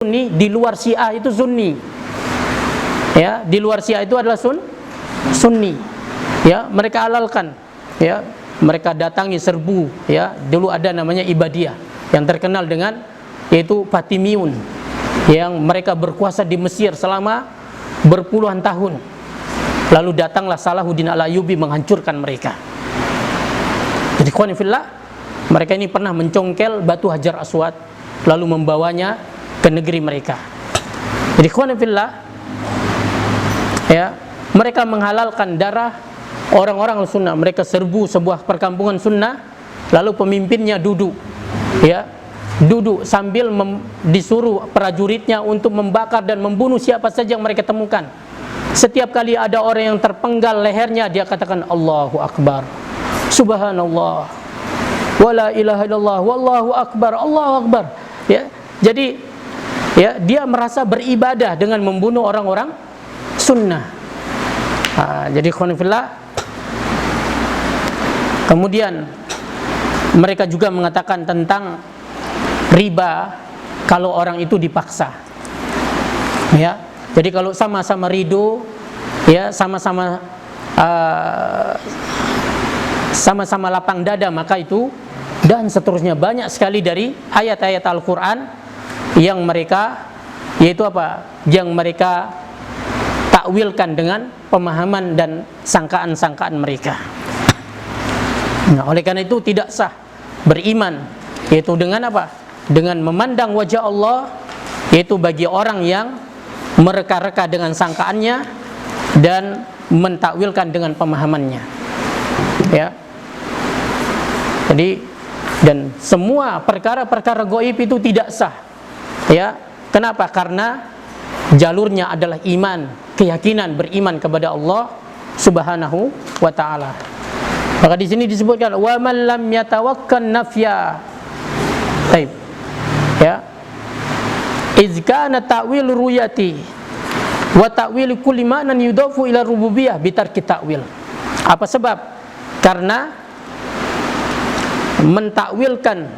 Sunni, di luar Syiah itu Sunni. Ya, di luar Syiah itu adalah Sunni. Ya, mereka halalkan. Ya, mereka datangi serbu. Ya, dulu ada namanya Ibadiyah yang terkenal dengan yaitu Fatimiyun, yang mereka berkuasa di Mesir selama berpuluhan tahun. Lalu datanglah Salahuddin Al-Ayyubi menghancurkan mereka. Jadi khonifillah, mereka ini pernah mencongkel batu Hajar Aswad lalu membawanya ke negeri mereka. Jadi khonifillah, ya, mereka menghalalkan darah orang-orang sunnah. Mereka serbu sebuah perkampungan sunnah, lalu pemimpinnya duduk, ya, duduk sambil disuruh prajuritnya untuk membakar dan membunuh siapa saja yang mereka temukan. Setiap kali ada orang yang terpenggal lehernya, dia katakan Allahu Akbar, Subhanallah, wala ilaha illallah, wallahu akbar, Allahu Akbar. Ya, jadi ya, dia merasa beribadah dengan membunuh orang-orang sunnah. Jadi khonifillah. Kemudian mereka juga mengatakan tentang riba kalau orang itu dipaksa. Ya, jadi kalau sama-sama ridho, ya, sama-sama lapang dada, maka itu, dan seterusnya, banyak sekali dari ayat-ayat Al-Quran yang mereka, yaitu apa? Yang mereka takwilkan dengan pemahaman dan sangkaan-sangkaan mereka. Nah, oleh karena itu tidak sah beriman, yaitu dengan apa? Dengan memandang wajah Allah, yaitu bagi orang yang mereka-reka dengan sangkaannya dan mentakwilkan dengan pemahamannya. Ya. Jadi, dan semua perkara-perkara gaib itu tidak sah. Ya, kenapa? Karena jalurnya adalah iman, keyakinan, beriman kepada Allah Subhanahu wa taala. Maka di sini disebutkan wa man lam yatawakkal nafya. Baik. Ya. Iz kana ta'wil ruyati wa ta'wil kulli ma'nan yudafu ila rububiyah bitarki ta'wil. Apa sebab? Karena mentakwilkan,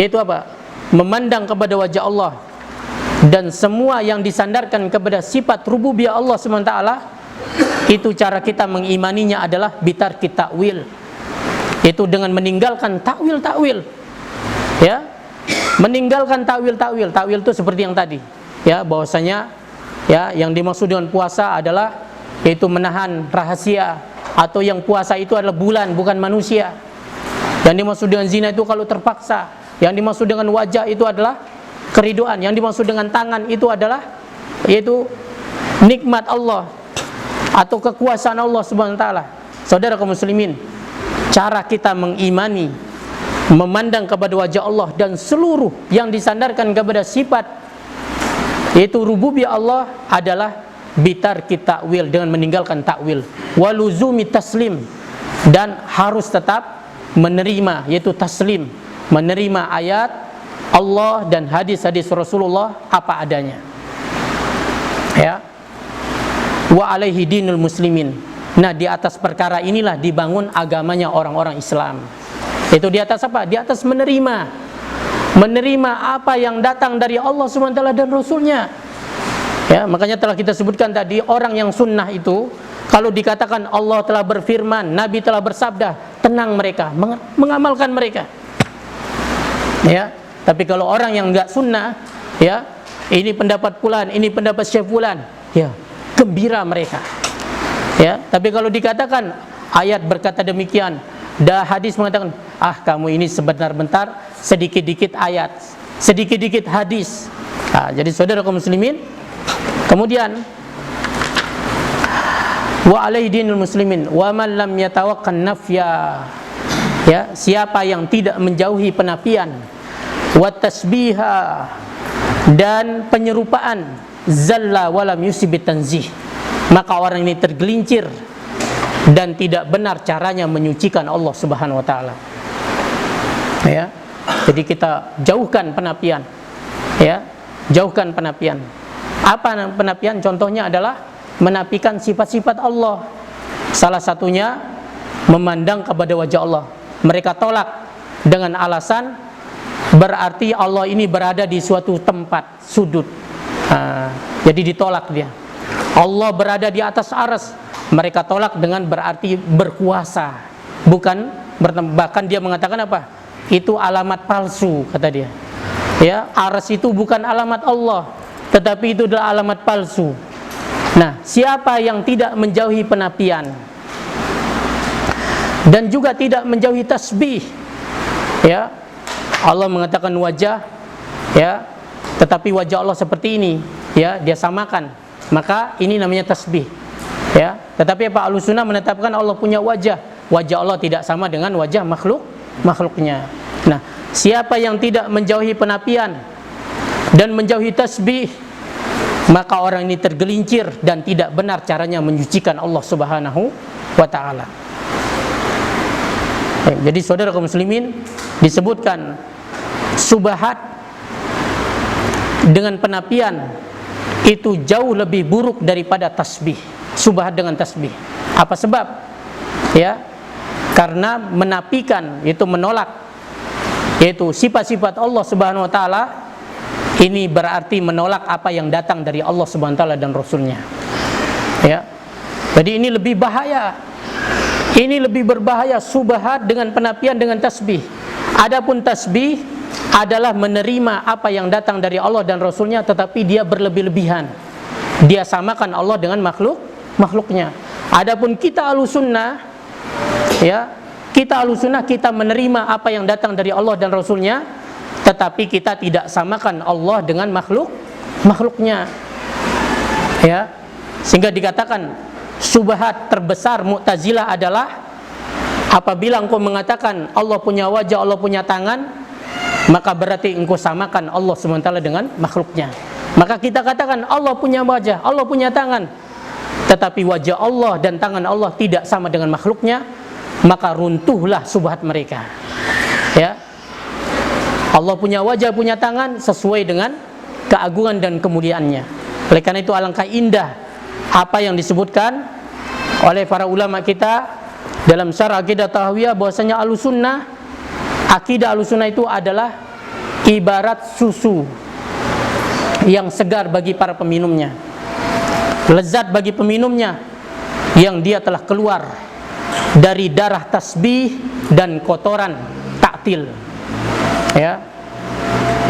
yaitu apa? Memandang kepada wajah Allah, dan semua yang disandarkan kepada sifat rububiyah Allah SWT, itu cara kita mengimaninya adalah bitarki ta'wil, itu dengan meninggalkan takwil-takwil. Ya, meninggalkan takwil-takwil. Takwil itu seperti yang tadi, ya, bahwasanya, ya, yang dimaksud dengan puasa adalah yaitu menahan rahasia, atau yang puasa itu adalah bulan, bukan manusia. Yang dimaksud dengan zina itu kalau terpaksa. Yang dimaksud dengan wajah itu adalah keriduan. Yang dimaksud dengan tangan itu adalah yaitu nikmat Allah atau kekuasaan Allah Subhanahu wa taala. Saudara kaum muslimin, cara kita mengimani, memandang kepada wajah Allah dan seluruh yang disandarkan kepada sifat yaitu rububiyah Allah adalah bitarki ta'wil, dengan meninggalkan takwil, waluzumi taslim, dan harus tetap menerima, yaitu taslim, menerima ayat Allah dan hadis-hadis Rasulullah apa adanya. Ya. Wa alaihi dinul muslimin. Nah, di atas perkara inilah dibangun agamanya orang-orang Islam. Itu di atas apa? Di atas menerima apa yang datang dari Allah SWT dan Rasulnya. Ya, makanya telah kita sebutkan tadi, orang yang sunnah itu kalau dikatakan Allah telah berfirman, Nabi telah bersabda, tenang mereka, mengamalkan mereka. Ya, tapi kalau orang yang enggak sunnah, ya, ini pendapat fulan, ini pendapat syekh fulan, ya, gembira mereka. Ya, tapi kalau dikatakan ayat berkata demikian, hadis mengatakan, kamu ini sebentar-bentar, sedikit-dikit ayat, sedikit-dikit hadis. Jadi saudara kaum muslimin, kemudian wa alaihi dinul muslimin wa man lam yatawakkal nafya. Ya, siapa yang tidak menjauhi penafian, wa tasbiha, dan penyerupaan, zalla wa lam yusibit tanzih, maka orang ini tergelincir dan tidak benar caranya menyucikan Allah Subhanahu wa taala. Ya. Jadi kita jauhkan penafian. Ya, jauhkan penafian. Apa penafian? Contohnya adalah menafikan sifat-sifat Allah. Salah satunya memandang kepada wajah Allah. Mereka tolak dengan alasan berarti Allah ini berada di suatu tempat, sudut. Jadi ditolak dia. Allah berada di atas arsy, mereka tolak dengan berarti berkuasa. Bukan, bahkan dia mengatakan apa? Itu alamat palsu, kata dia. Ya, arsy itu bukan alamat Allah, tetapi itu adalah alamat palsu. Nah, siapa yang tidak menjauhi penapian dan juga tidak menjauhi tasbih, ya, Allah mengatakan wajah, ya, tetapi wajah Allah seperti ini, ya, dia samakan, maka ini namanya tasbih, ya. Tetapi apa, Ahlussunnah menetapkan Allah punya wajah Allah tidak sama dengan wajah makhluknya. Nah, siapa yang tidak menjauhi penapian dan menjauhi tasbih, maka orang ini tergelincir dan tidak benar caranya menyucikan Allah Subhanahu wa ta'ala. Jadi saudara kaum muslimin, disebutkan subahat dengan penapian itu jauh lebih buruk daripada tasbih. Subahat dengan tasbih. Apa sebab? Ya, karena menapikan, itu menolak, yaitu sifat-sifat Allah Subhanahu wa ta'ala, ini berarti menolak apa yang datang dari Allah Subhanahu wa ta'ala dan Rasulnya, ya. Jadi ini lebih bahaya, ini lebih berbahaya subahat dengan penapian dengan tasbih. Adapun tasbih adalah menerima apa yang datang dari Allah dan Rasulnya, tetapi dia berlebih-lebihan, dia samakan Allah dengan makhluknya. Adapun kita Ahlussunnah, ya, kita Ahlussunnah, kita menerima apa yang datang dari Allah dan Rasulnya, tetapi kita tidak samakan Allah dengan makhluknya, ya. Sehingga dikatakan syubhat terbesar Mu'tazilah adalah apabila engkau mengatakan Allah punya wajah, Allah punya tangan, maka berarti engkau samakan Allah SWT dengan makhluknya. Maka kita katakan Allah punya wajah, Allah punya tangan, tetapi wajah Allah dan tangan Allah tidak sama dengan makhluknya, maka runtuhlah syubhat mereka, ya. Allah punya wajah, punya tangan sesuai dengan keagungan dan kemuliaannya. Oleh karena itu alangkah indah apa yang disebutkan oleh para ulama kita dalam syarah akidah tahawiyah, bahwasanya Ahlussunnah, akidah Ahlussunnah itu adalah ibarat susu yang segar bagi para peminumnya, lezat bagi peminumnya, yang dia telah keluar dari darah tasbih dan kotoran ta'til, ya.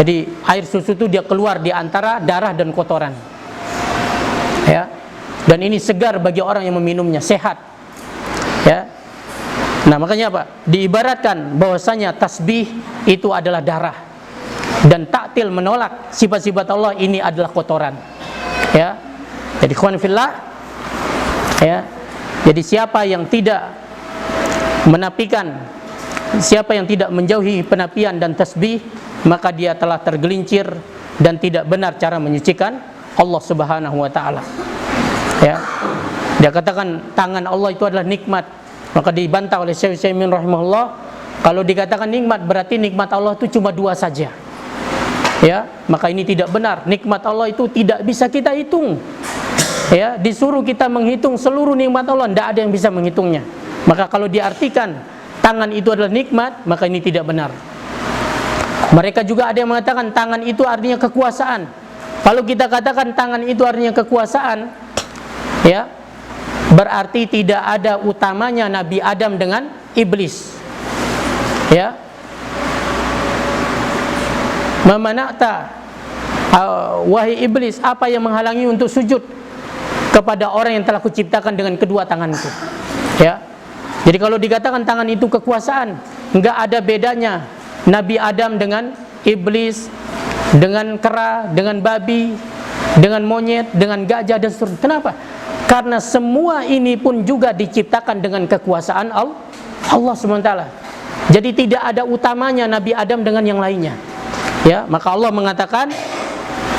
Jadi air susu itu dia keluar di antara darah dan kotoran, ya. Dan ini segar bagi orang yang meminumnya, sehat, ya. Nah, makanya apa? Diibaratkan bahwasanya tasbih itu adalah darah, dan ta'til menolak sifat-sifat Allah ini adalah kotoran, ya. Jadi ikhwan fillah, ya. Jadi siapa yang tidak menapikan, siapa yang tidak menjauhi penapian dan tasbih, maka dia telah tergelincir dan tidak benar cara menyucikan Allah Subhanahu wa ta'ala, ya. Dia katakan tangan Allah itu adalah nikmat, maka dibantah oleh Syekh Utsaimin rahimahullah, kalau dikatakan nikmat berarti nikmat Allah itu cuma dua saja, ya. Maka ini tidak benar, nikmat Allah itu tidak bisa kita hitung, ya. Disuruh kita menghitung seluruh nikmat Allah, tidak ada yang bisa menghitungnya. Maka kalau diartikan tangan itu adalah nikmat, maka ini tidak benar. Mereka juga ada yang mengatakan tangan itu artinya kekuasaan. Kalau kita katakan tangan itu artinya kekuasaan, ya, berarti tidak ada utamanya Nabi Adam dengan iblis, ya. Memanakta, wahai iblis, apa yang menghalangi untuk sujud kepada orang yang telah kuciptakan dengan kedua tanganku, ya. Jadi kalau dikatakan tangan itu kekuasaan, enggak ada bedanya Nabi Adam dengan iblis, dengan kera, dengan babi, dengan monyet, dengan gajah dan seterusnya. Kenapa? Karena semua ini pun juga diciptakan dengan kekuasaan Allah SWT. Jadi tidak ada utamanya Nabi Adam dengan yang lainnya, ya. Maka Allah mengatakan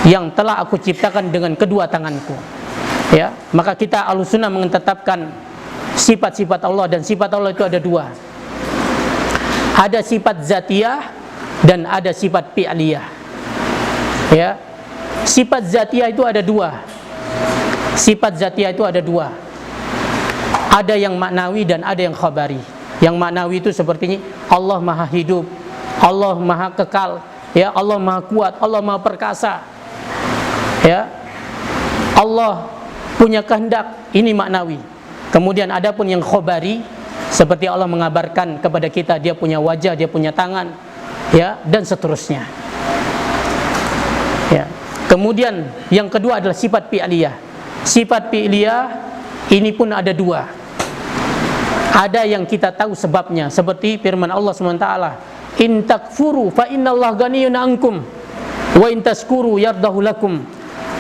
yang telah aku ciptakan dengan kedua tanganku, ya. Maka kita Ahlussunnah menetapkan sifat-sifat Allah, dan sifat Allah itu ada dua. Ada sifat zatiyah dan ada sifat fi'liyah, ya. Sifat zatiyah itu ada dua. Sifat zatiyah itu ada dua. Ada yang maknawi dan ada yang khabari. Yang maknawi itu seperti ini: Allah maha hidup, Allah maha kekal, ya Allah Maha Kuat, Allah Maha Perkasa, ya Allah punya kehendak, ini maknawi. Kemudian adapun yang khabari, seperti Allah mengabarkan kepada kita dia punya wajah, dia punya tangan, ya, dan seterusnya. Ya. Kemudian yang kedua adalah sifat fi'liyah. Sifat fi'liyah ini pun ada dua. Ada yang kita tahu sebabnya, seperti firman Allah SWT, in takfuru fa innallaha ghaniyun ankum wa in taskuru yardahu lakum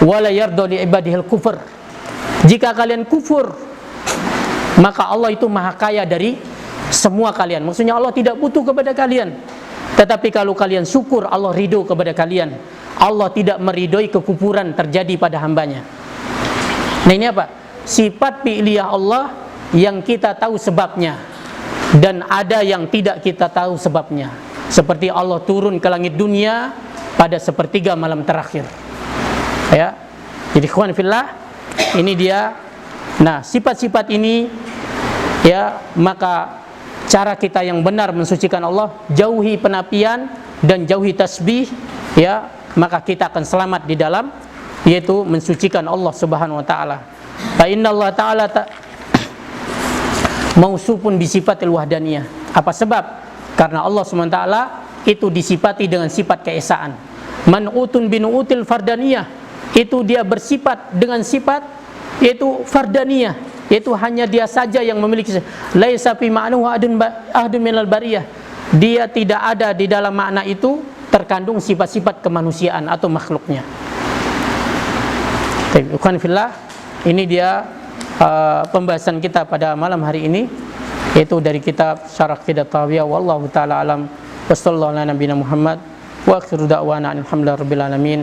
wa la yarda li ibadihil kufur. Jika kalian kufur, maka Allah itu maha kaya dari semua kalian. Maksudnya Allah tidak butuh kepada kalian. Tetapi kalau kalian syukur, Allah ridho kepada kalian. Allah tidak meridhoi kekufuran terjadi pada hambanya. Nah ini apa? Sifat fi'liyah Allah yang kita tahu sebabnya, dan ada yang tidak kita tahu sebabnya. Seperti Allah turun ke langit dunia pada sepertiga malam terakhir. Ya. Jadi ikhwan fillah, ini dia. Nah, sifat-sifat ini, ya, maka cara kita yang benar mensucikan Allah, jauhi penapian dan jauhi tasbih, ya, maka kita akan selamat di dalam, yaitu mensucikan Allah Subhanahu wa taala. Fa innallaha ta'ala mausufun bi sifatil wahdaniyah. Apa sebab? Karena Allah SWT itu disifati dengan sifat keesaan. Man'utun binu'util fardaniyah, itu dia bersifat dengan sifat yaitu fardaniyah, yaitu hanya dia saja yang memiliki. Laisa fi ma'nahu ahadun minal bariyah, dia tidak ada di dalam makna itu terkandung sifat-sifat kemanusiaan atau makhluknya. Bukan fillah, ini dia pembahasan kita pada malam hari ini, yaitu dari kitab Syarah Aqidah Tahawiyah. Wallahu taala alam. Wassallallahu ala nabiyina Muhammad wa akhiru da'wana alhamdulillahi rabbil alamin.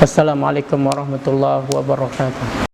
Wassalamualaikum warahmatullahi wabarakatuh.